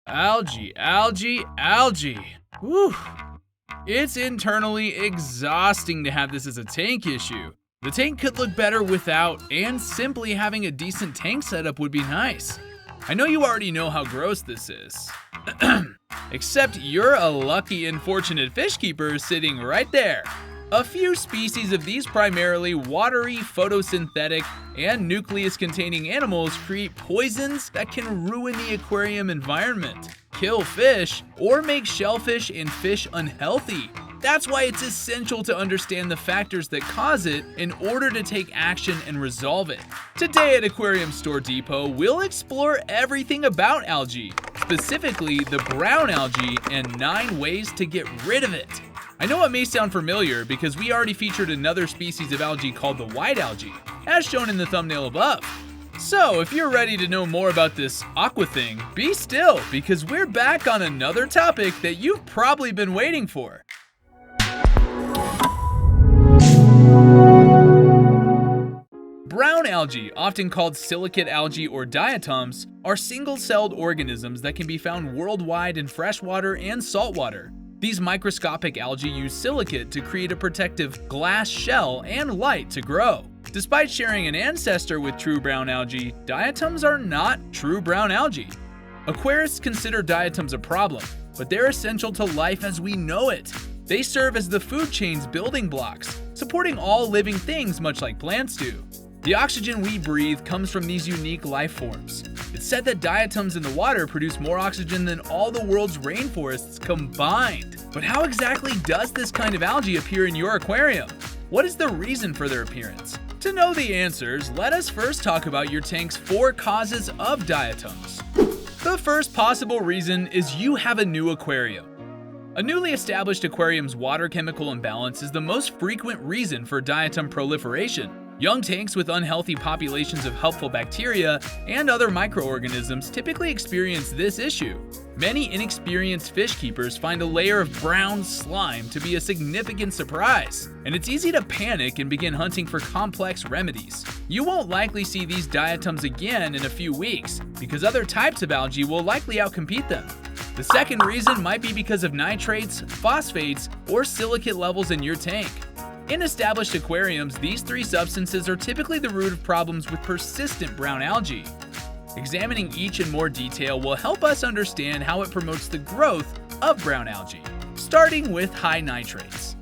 Algae. Whew. It's internally exhausting to have this as a tank issue. The tank could look better without, and simply having a decent tank setup would be nice. I know you already know how gross this is. Except you're a lucky and fortunate fish keeper sitting right there. A few species of these primarily watery, photosynthetic, and nucleus-containing animals create poisons that can ruin the aquarium environment, kill fish, or make shellfish and fish unhealthy. That's why it's essential to understand the factors that cause it in order to take action and resolve it. Today at Aquarium Store Depot, we'll explore everything about algae, specifically the brown algae and 9 ways to get rid of it. I know it may sound familiar because we already featured another species of algae called the white algae, as shown in the thumbnail above. So if you're ready to know more about this aqua thing, be still because we're back on another topic that you've probably been waiting for. Brown algae, often called silicate algae or diatoms, are single-celled organisms that can be found worldwide in freshwater and saltwater. These microscopic algae use silicate to create a protective glass shell and light to grow. Despite sharing an ancestor with true brown algae, diatoms are not true brown algae. Aquarists consider diatoms a problem, but they're essential to life as we know it. They serve as the food chain's building blocks, supporting all living things much like plants do. The oxygen we breathe comes from these unique life forms. It's said that diatoms in the water produce more oxygen than all the world's rainforests combined. But how exactly does this kind of algae appear in your aquarium? What is the reason for their appearance? To know the answers, let us first talk about your tank's 4 causes of diatoms. The first possible reason is you have a new aquarium. A newly established aquarium's water chemical imbalance is the most frequent reason for diatom proliferation. Young tanks with unhealthy populations of helpful bacteria and other microorganisms typically experience this issue. Many inexperienced fish keepers find a layer of brown slime to be a significant surprise, and it's easy to panic and begin hunting for complex remedies. You won't likely see these diatoms again in a few weeks because other types of algae will likely outcompete them. The second reason might be because of nitrates, phosphates, or silicate levels in your tank. In established aquariums, these 3 substances are typically the root of problems with persistent brown algae. Examining each in more detail will help us understand how it promotes the growth of brown algae, starting with high nitrates.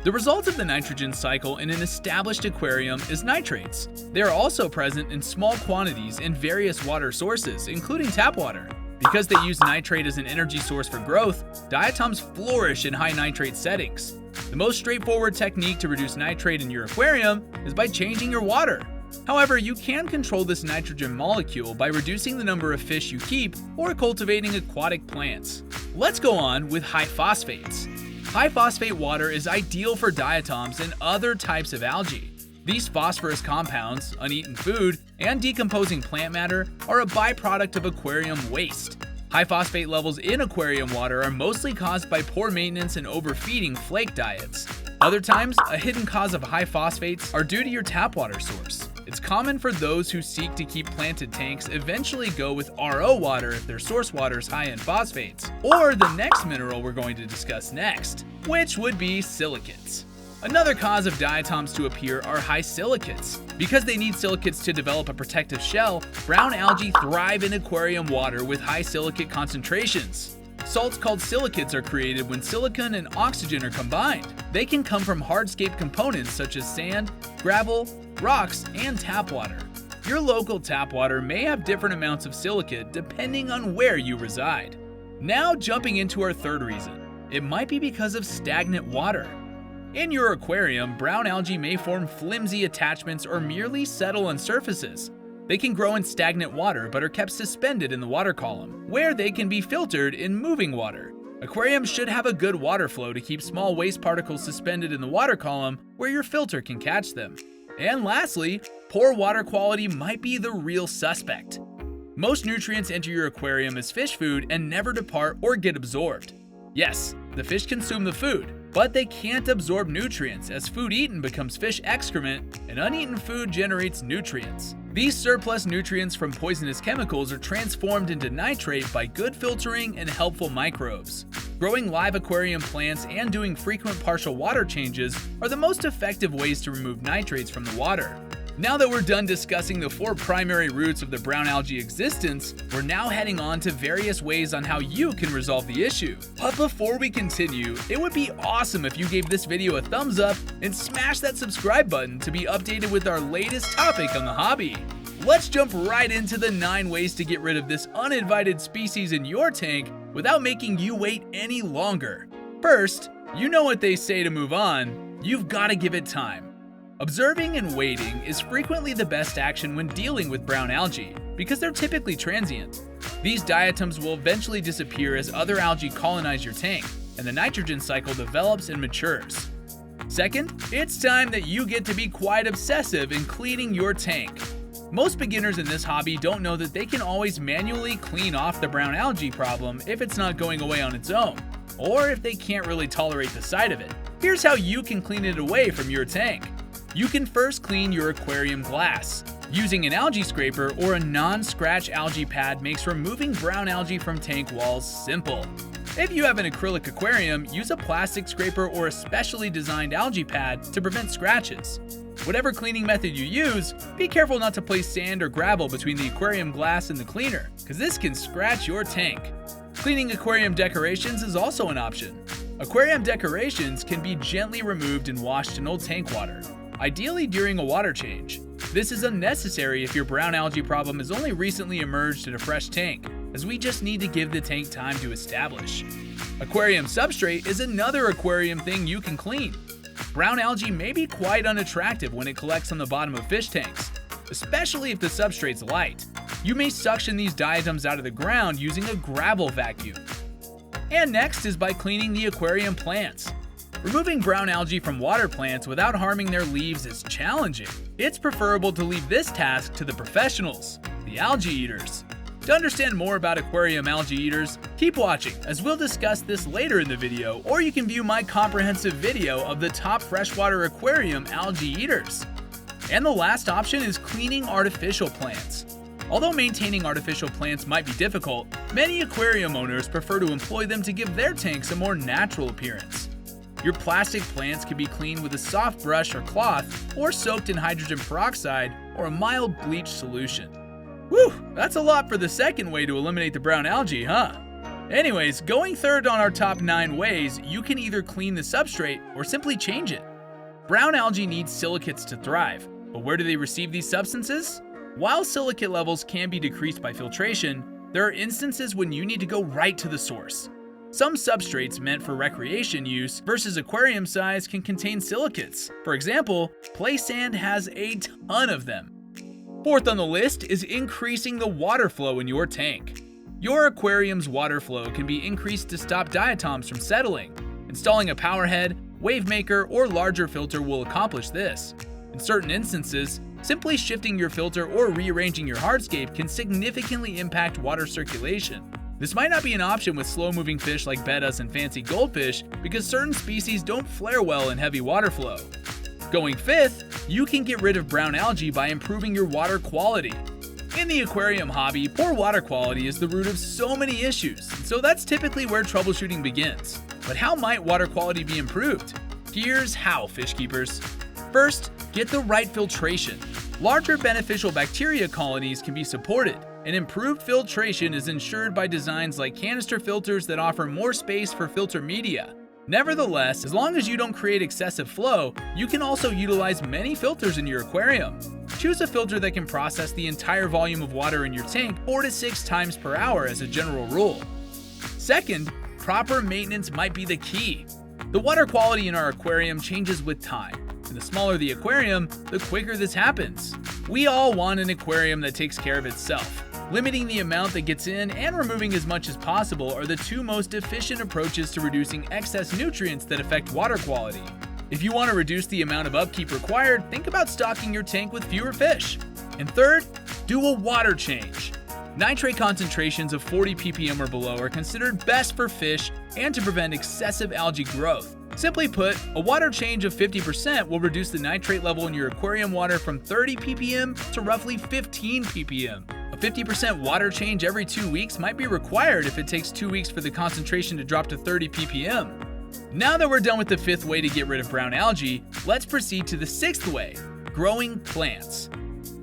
The result of the nitrogen cycle in an established aquarium is nitrates. They are also present in small quantities in various water sources, including tap water. Because they use nitrate as an energy source for growth, diatoms flourish in high nitrate settings. The most straightforward technique to reduce nitrate in your aquarium is by changing your water. However, you can control this nitrogen molecule by reducing the number of fish you keep or cultivating aquatic plants. Let's go on with high phosphates. High phosphate water is ideal for diatoms and other types of algae. These phosphorus compounds, uneaten food, and decomposing plant matter are a byproduct of aquarium waste. High phosphate levels in aquarium water are mostly caused by poor maintenance and overfeeding flake diets. Other times, a hidden cause of high phosphates are due to your tap water source. It's common for those who seek to keep planted tanks eventually go with RO water if their source water is high in phosphates, or the next mineral we're going to discuss next, which would be silicates. Another cause of diatoms to appear are high silicates. Because they need silicates to develop a protective shell, brown algae thrive in aquarium water with high silicate concentrations. Salts called silicates are created when silicon and oxygen are combined. They can come from hardscape components such as sand, gravel, rocks, and tap water. Your local tap water may have different amounts of silicate depending on where you reside. Now jumping into our third reason. It might be because of stagnant water. In your aquarium, brown algae may form flimsy attachments or merely settle on surfaces. They can grow in stagnant water but are kept suspended in the water column, where they can be filtered in moving water. Aquariums should have a good water flow to keep small waste particles suspended in the water column where your filter can catch them. And lastly, poor water quality might be the real suspect. Most nutrients enter your aquarium as fish food and never depart or get absorbed. Yes, the fish consume the food, but they can't absorb nutrients as food eaten becomes fish excrement and uneaten food generates nutrients. These surplus nutrients from poisonous chemicals are transformed into nitrate by good filtering and helpful microbes. Growing live aquarium plants and doing frequent partial water changes are the most effective ways to remove nitrates from the water. Now that we're done discussing the 4 primary roots of the brown algae existence, we're now heading on to various ways on how you can resolve the issue. But before we continue, it would be awesome if you gave this video a thumbs up and smash that subscribe button to be updated with our latest topic on the hobby. Let's jump right into the 9 ways to get rid of this uninvited species in your tank without making you wait any longer. First, you know what they say to move on, you've got to give it time. Observing and waiting is frequently the best action when dealing with brown algae, because they're typically transient. These diatoms will eventually disappear as other algae colonize your tank, and the nitrogen cycle develops and matures. Second, it's time that you get to be quite obsessive in cleaning your tank. Most beginners in this hobby don't know that they can always manually clean off the brown algae problem if it's not going away on its own, or if they can't really tolerate the sight of it. Here's how you can clean it away from your tank. You can first clean your aquarium glass. Using an algae scraper or a non-scratch algae pad makes removing brown algae from tank walls simple. If you have an acrylic aquarium, use a plastic scraper or a specially designed algae pad to prevent scratches. Whatever cleaning method you use, be careful not to place sand or gravel between the aquarium glass and the cleaner, because this can scratch your tank. Cleaning aquarium decorations is also an option. Aquarium decorations can be gently removed and washed in old tank water, ideally during a water change. This is unnecessary if your brown algae problem has only recently emerged in a fresh tank, as we just need to give the tank time to establish. Aquarium substrate is another aquarium thing you can clean. Brown algae may be quite unattractive when it collects on the bottom of fish tanks, especially if the substrate's light. You may suction these diatoms out of the ground using a gravel vacuum. And next is by cleaning the aquarium plants. Removing brown algae from water plants without harming their leaves is challenging. It's preferable to leave this task to the professionals, the algae eaters. To understand more about aquarium algae eaters, keep watching as we'll discuss this later in the video, or you can view my comprehensive video of the top freshwater aquarium algae eaters. And the last option is cleaning artificial plants. Although maintaining artificial plants might be difficult, many aquarium owners prefer to employ them to give their tanks a more natural appearance. Your plastic plants can be cleaned with a soft brush or cloth, or soaked in hydrogen peroxide or a mild bleach solution. Whew, that's a lot for the second way to eliminate the brown algae, huh? Anyways, going third on our top 9 ways, you can either clean the substrate or simply change it. Brown algae need silicates to thrive, but where do they receive these substances? While silicate levels can be decreased by filtration, there are instances when you need to go right to the source. Some substrates meant for recreation use versus aquarium size can contain silicates. For example, play sand has a ton of them. Fourth on the list is increasing the water flow in your tank. Your aquarium's water flow can be increased to stop diatoms from settling. Installing a power head, wave maker, or larger filter will accomplish this. In certain instances, simply shifting your filter or rearranging your hardscape can significantly impact water circulation. This might not be an option with slow-moving fish like bettas and fancy goldfish because certain species don't flare well in heavy water flow. Going fifth, you can get rid of brown algae by improving your water quality. In the aquarium hobby, poor water quality is the root of so many issues, so that's typically where troubleshooting begins. But how might water quality be improved? Here's how, fish keepers. First, get the right filtration. Larger beneficial bacteria colonies can be supported, and improved filtration is ensured by designs like canister filters that offer more space for filter media. Nevertheless, as long as you don't create excessive flow, you can also utilize many filters in your aquarium. Choose a filter that can process the entire volume of water in your tank 4 to 6 times per hour as a general rule. Second, proper maintenance might be the key. The water quality in our aquarium changes with time, and the smaller the aquarium, the quicker this happens. We all want an aquarium that takes care of itself. Limiting the amount that gets in and removing as much as possible are the 2 most efficient approaches to reducing excess nutrients that affect water quality. If you want to reduce the amount of upkeep required, think about stocking your tank with fewer fish. And third, do a water change. Nitrate concentrations of 40 ppm or below are considered best for fish and to prevent excessive algae growth. Simply put, a water change of 50% will reduce the nitrate level in your aquarium water from 30 ppm to roughly 15 ppm. A 50% water change every 2 weeks might be required if it takes 2 weeks for the concentration to drop to 30 ppm. Now that we're done with the 5th way to get rid of brown algae, let's proceed to the 6th way, growing plants.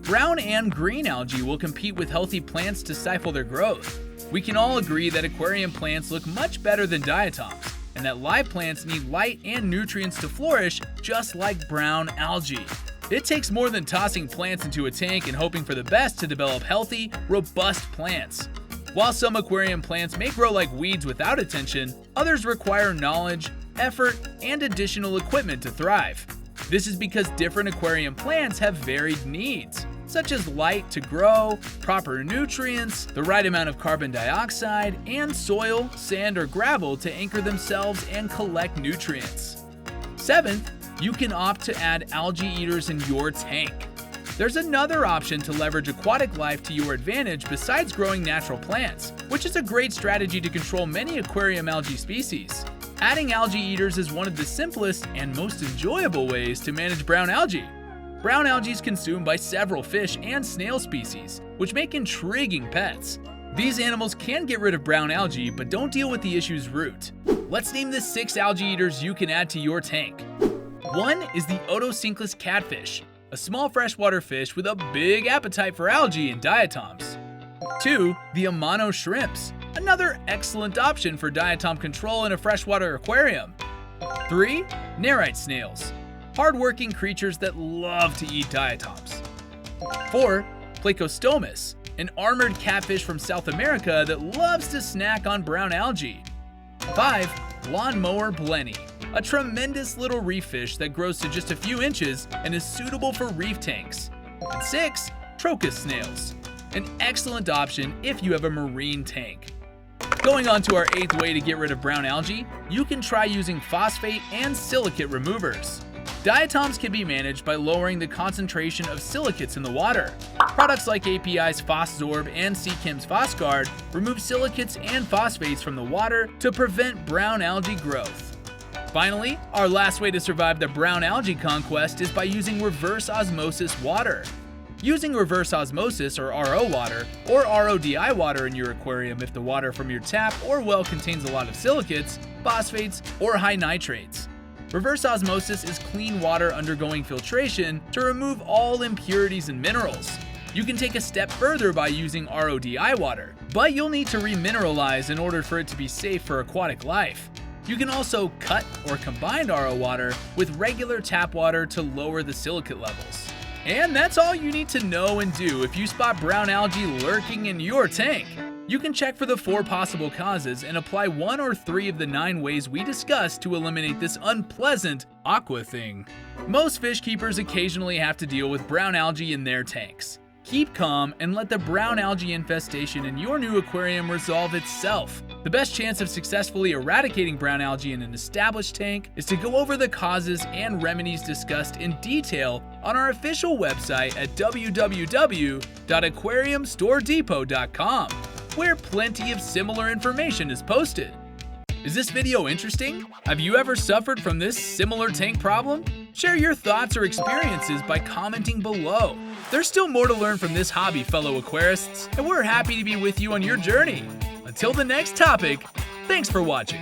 Brown and green algae will compete with healthy plants to stifle their growth. We can all agree that aquarium plants look much better than diatoms, and that live plants need light and nutrients to flourish just like brown algae. It takes more than tossing plants into a tank and hoping for the best to develop healthy, robust plants. While some aquarium plants may grow like weeds without attention, others require knowledge, effort, and additional equipment to thrive. This is because different aquarium plants have varied needs, such as light to grow, proper nutrients, the right amount of carbon dioxide, and soil, sand, or gravel to anchor themselves and collect nutrients. 7th, you can opt to add algae eaters in your tank. There's another option to leverage aquatic life to your advantage besides growing natural plants, which is a great strategy to control many aquarium algae species. Adding algae eaters is one of the simplest and most enjoyable ways to manage brown algae. Brown algae is consumed by several fish and snail species, which make intriguing pets. These animals can get rid of brown algae, but don't deal with the issue's root. Let's name the 6 algae eaters you can add to your tank. 1 is the Otocinclus catfish, a small freshwater fish with a big appetite for algae and diatoms. 2, the Amano shrimps, another excellent option for diatom control in a freshwater aquarium. 3, Nerite snails, hardworking creatures that love to eat diatoms. 4, Plecostomus, an armored catfish from South America that loves to snack on brown algae. 5, Lawnmower blenny, a tremendous little reef fish that grows to just a few inches and is suitable for reef tanks. And 6, Trochus snails, an excellent option if you have a marine tank. Going on to our 8th way to get rid of brown algae, you can try using phosphate and silicate removers. Diatoms can be managed by lowering the concentration of silicates in the water. Products like API's PhosZorb and Seachem's PhosGuard remove silicates and phosphates from the water to prevent brown algae growth. Finally, our last way to survive the brown algae conquest is by using reverse osmosis water. Using reverse osmosis or RO water or RODI water in your aquarium if the water from your tap or well contains a lot of silicates, phosphates, or high nitrates. Reverse osmosis is clean water undergoing filtration to remove all impurities and minerals. You can take a step further by using RODI water, but you'll need to remineralize in order for it to be safe for aquatic life. You can also cut or combine RO water with regular tap water to lower the silicate levels. And that's all you need to know and do if you spot brown algae lurking in your tank. You can check for the 4 possible causes and apply 1 or 3 of the 9 ways we discussed to eliminate this unpleasant aqua thing. Most fish keepers occasionally have to deal with brown algae in their tanks. Keep calm and let the brown algae infestation in your new aquarium resolve itself. The best chance of successfully eradicating brown algae in an established tank is to go over the causes and remedies discussed in detail on our official website at www.aquariumstoredepot.com, where plenty of similar information is posted. Is this video interesting? Have you ever suffered from this similar tank problem? Share your thoughts or experiences by commenting below. There's still more to learn from this hobby, fellow aquarists, and we're happy to be with you on your journey. Until the next topic, thanks for watching.